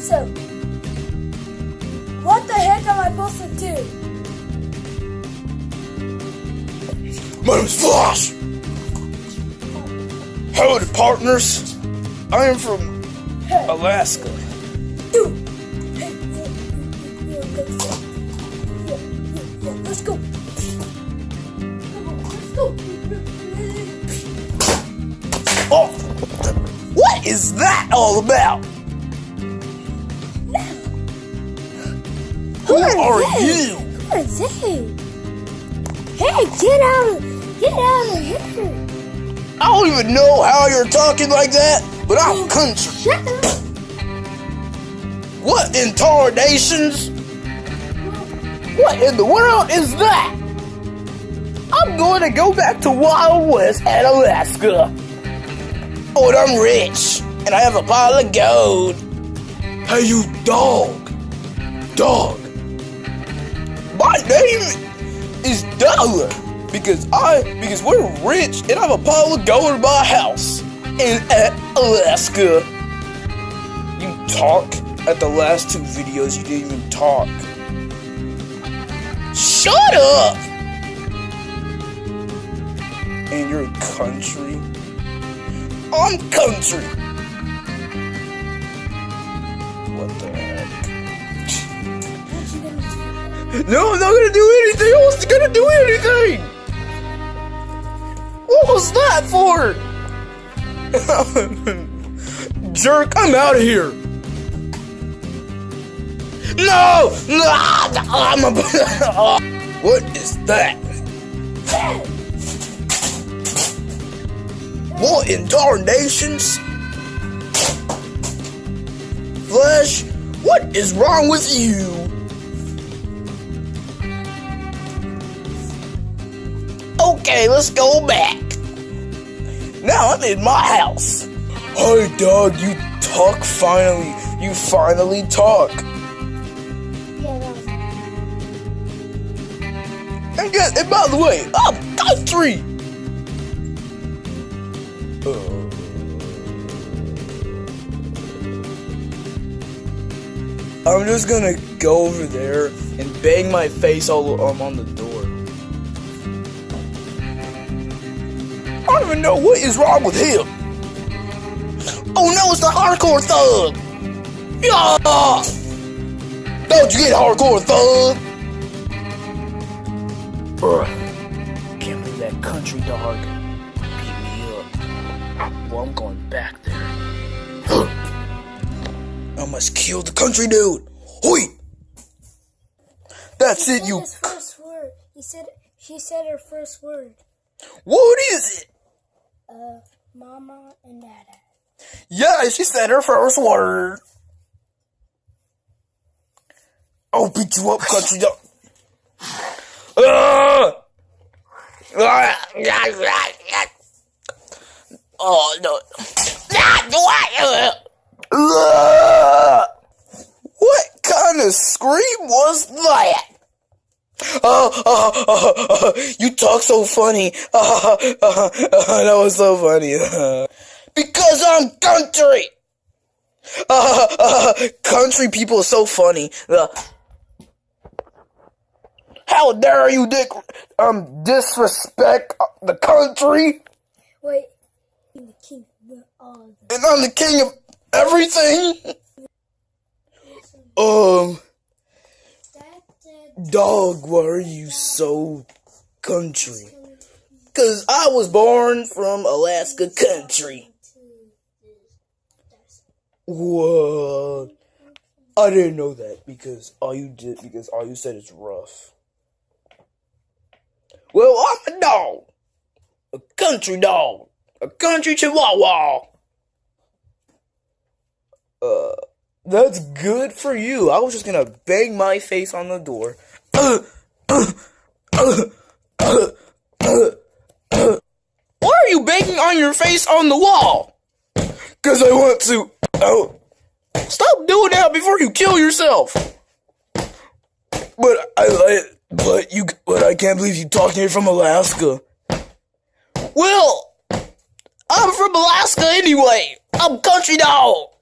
So, what the heck am I supposed to do? My name's Flash! Howdy, partners. I am from Alaska. Dude! Hey, let's go! Come on, let's go! Oh! What is that all about? Who are you? Who are they? Hey, get out of here! I don't even know how you're talking like that, but I'm country. Shut up! What in tarnations? What in the world is that? I'm going to go back to Wild West at Alaska. Oh, and I'm rich, and I have a pile of gold. Hey, you dog. Dog. My name is Dollar. Because we're rich and I have a pile of gold in my house in Alaska. You talk? At the last 2 videos you didn't even talk. Shut up! And you're country? I'm country! What the heck? No, I'm not gonna do anything! I wasn't gonna do anything! What was that for? Jerk, I'm out of here. No! I'm a... What is that? What in tarnations? Flash, what is wrong with you? Okay, let's go back. Now I'm in my house. Hey, dog, you talk finally. You finally talk. Yeah, that was And by the way, I'm country. I'm just gonna go over there and bang my face all on the door. I don't even know what is wrong with him. Oh no, it's the hardcore thug! Yeah! Don't you get hardcore thug? Can't believe that country dog beat me up. Well, I'm going back there. I must kill the country dude. Hoi! That's it, you. his first word. She said her first word. What is it? Mama and Dada. Yeah, she said her first word. I'll beat you up, country dog. Oh, no. What kind of scream was that? You talk so funny. That was so funny. Because I'm country. Country people are so funny. How dare you disrespect the country? Wait, the king of all. And I'm the king of everything. Dog, why are you so country? 'Cause I was born from Alaska country. What? I didn't know that because all you said is rough. Well, I'm a dog. A country dog. A country chihuahua. That's good for you. I was just gonna bang my face on the door. Why are you banging on your face on the wall? 'Cause I want to. Stop doing that before you kill yourself. But I can't believe you talking here from Alaska. Well, I'm from Alaska anyway. I'm country dog.